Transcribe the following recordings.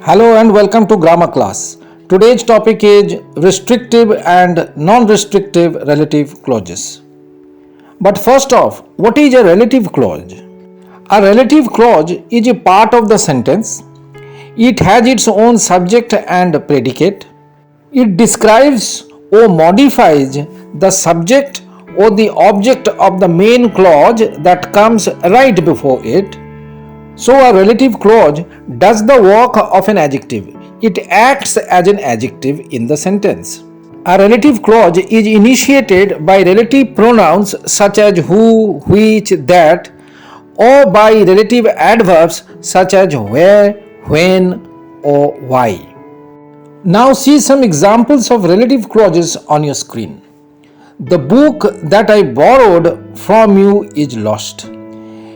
Hello and welcome to grammar class. Today's topic is restrictive and non-restrictive relative clauses. But first off, what is a relative clause? A relative clause is a part of the sentence. It has its own subject and predicate. It describes or modifies the subject or the object of the main clause that comes right before it. So a relative clause does the work of an adjective. It acts as an adjective in the sentence. A relative clause is initiated by relative pronouns such as who, which, that, or by relative adverbs such as where, when, or why. Now see some examples of relative clauses on your screen. The book that I borrowed from you is lost.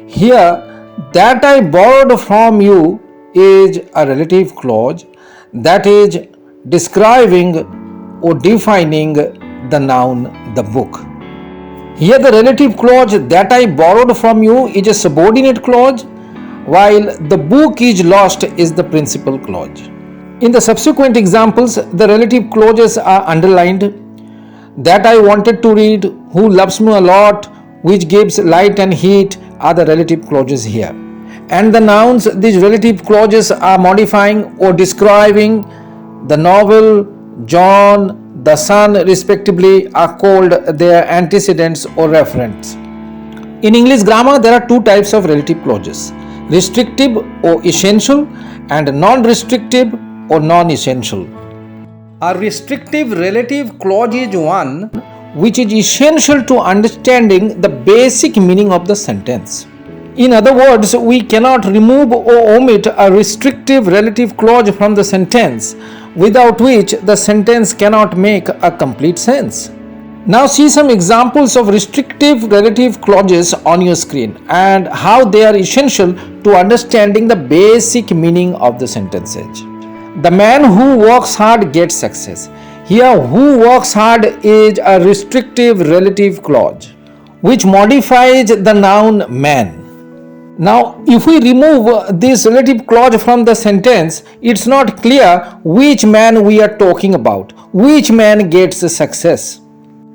Here, that I borrowed from you is a relative clause that is describing or defining the noun the book. Here the relative clause that I borrowed from you is a subordinate clause, while the book is lost is the principal clause. In the subsequent examples, the relative clauses are underlined. That I wanted to read, who loves me a lot, which gives light and heat are the relative clauses here. And the nouns these relative clauses are modifying or describing the novel, John, the sun respectively are called their antecedents or referents. In English grammar there are two types of relative clauses: restrictive or essential and non-restrictive or non-essential. A restrictive relative clause is one which is essential to understanding the basic meaning of the sentence. In other words, we cannot remove or omit a restrictive relative clause from the sentence, without which the sentence cannot make a complete sense. Now see some examples of restrictive relative clauses on your screen and how they are essential to understanding the basic meaning of the sentences. The man who works hard gets success. Here, who works hard is a restrictive relative clause which modifies the noun man. Now, if we remove this relative clause from the sentence, it's not clear which man we are talking about, which man gets success.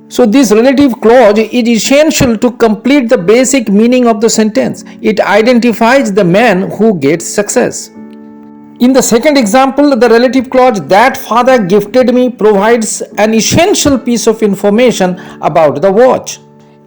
So this relative clause is essential to complete the basic meaning of the sentence. It identifies the man who gets success. In the second example, the relative clause that father gifted me provides an essential piece of information about the watch.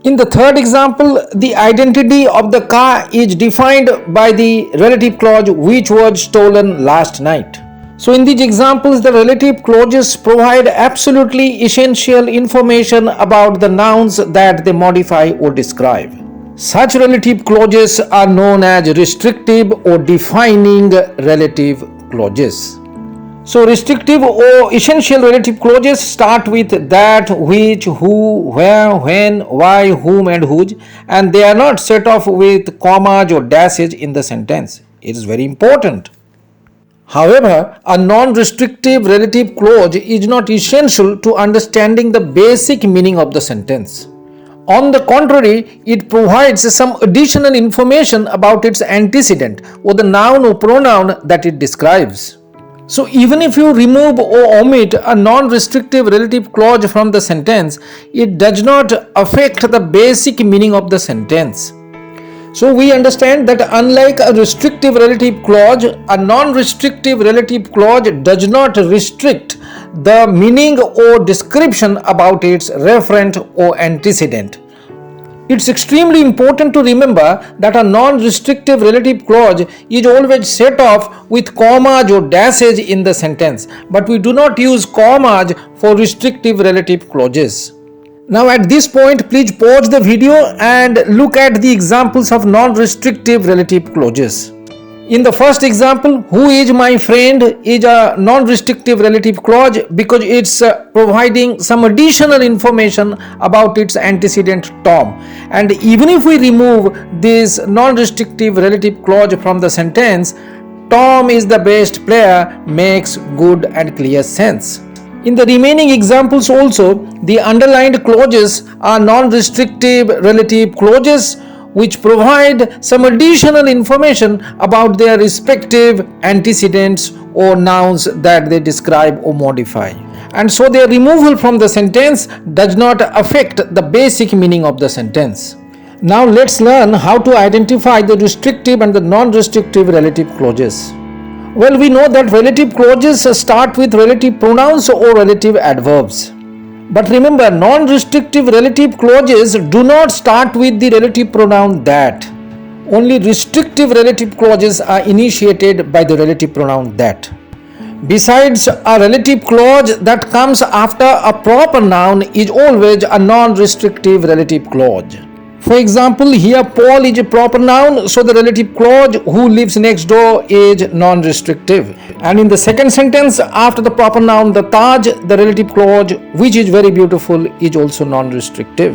In the third example, the identity of the car is defined by the relative clause which was stolen last night. So in these examples, the relative clauses provide absolutely essential information about the nouns that they modify or describe. Such relative clauses are known as restrictive or defining relative clauses. So restrictive or essential relative clauses start with that, which, who, where, when, why, whom and whose, and they are not set off with commas or dashes in the sentence. It is very important. However, a non-restrictive relative clause is not essential to understanding the basic meaning of the sentence. On the contrary, it provides some additional information about its antecedent or the noun or pronoun that it describes. So even if you remove or omit a non-restrictive relative clause from the sentence, it does not affect the basic meaning of the sentence. So we understand that unlike a restrictive relative clause, a non-restrictive relative clause does not restrict the meaning or description about its referent or antecedent. It's extremely important to remember that a non-restrictive relative clause is always set off with commas or dashes in the sentence, but we do not use commas for restrictive relative clauses. Now at this point, please pause the video and look at the examples of non-restrictive relative clauses. In the first example, who is my friend is a non-restrictive relative clause because it's providing some additional information about its antecedent Tom. And even if we remove this non-restrictive relative clause from the sentence, Tom is the best player makes good and clear sense. In the remaining examples also, the underlined clauses are non-restrictive relative clauses which provide some additional information about their respective antecedents or nouns that they describe or modify. And so their removal from the sentence does not affect the basic meaning of the sentence. Now let's learn how to identify the restrictive and the non-restrictive relative clauses. Well, we know that relative clauses start with relative pronouns or relative adverbs. But remember, non-restrictive relative clauses do not start with the relative pronoun that. Only restrictive relative clauses are initiated by the relative pronoun that. Besides, a relative clause that comes after a proper noun is always a non-restrictive relative clause. For example, here Paul is a proper noun, so the relative clause who lives next door is non-restrictive. And in the second sentence, after the proper noun the Taj, the relative clause which is very beautiful is also non-restrictive.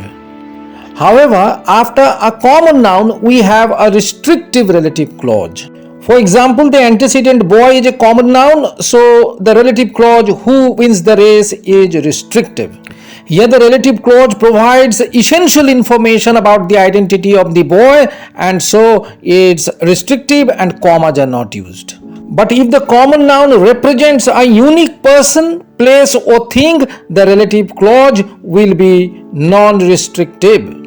However, after a common noun we have a restrictive relative clause. For example, the antecedent boy is a common noun, so the relative clause who wins the race is restrictive. Here the relative clause provides essential information about the identity of the boy, and so it's restrictive and commas are not used. But if the common noun represents a unique person, place or thing, the relative clause will be non-restrictive.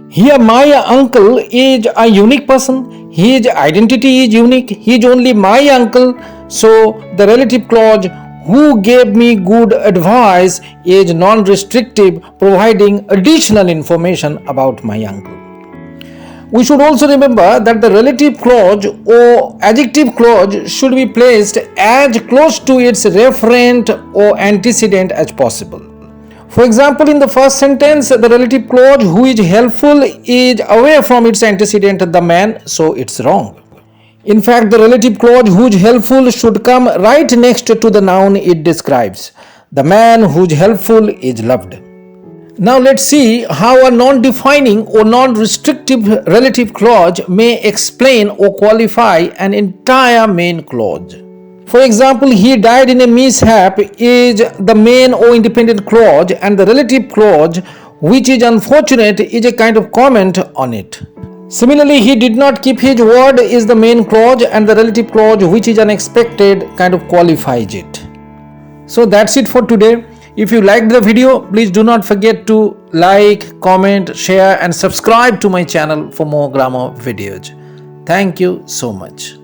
Here my uncle is a unique person, his identity is unique, he is only my uncle, so the relative clause who gave me good advice is non-restrictive, providing additional information about my uncle. We should also remember that the relative clause or adjective clause should be placed as close to its referent or antecedent as possible. For example, in the first sentence, the relative clause who is helpful is away from its antecedent the man, so it's wrong. In fact, the relative clause who is helpful should come right next to the noun it describes. The man who is helpful is loved. Now let's see how a non-defining or non-restrictive relative clause may explain or qualify an entire main clause. For example, he died in a mishap is the main or independent clause, and the relative clause which is unfortunate is a kind of comment on it. Similarly, he did not keep his word is the main clause, and the relative clause which is unexpected kind of qualifies it. So that's it for today. If you liked the video, please do not forget to like, comment, share and subscribe to my channel for more grammar videos. Thank you so much.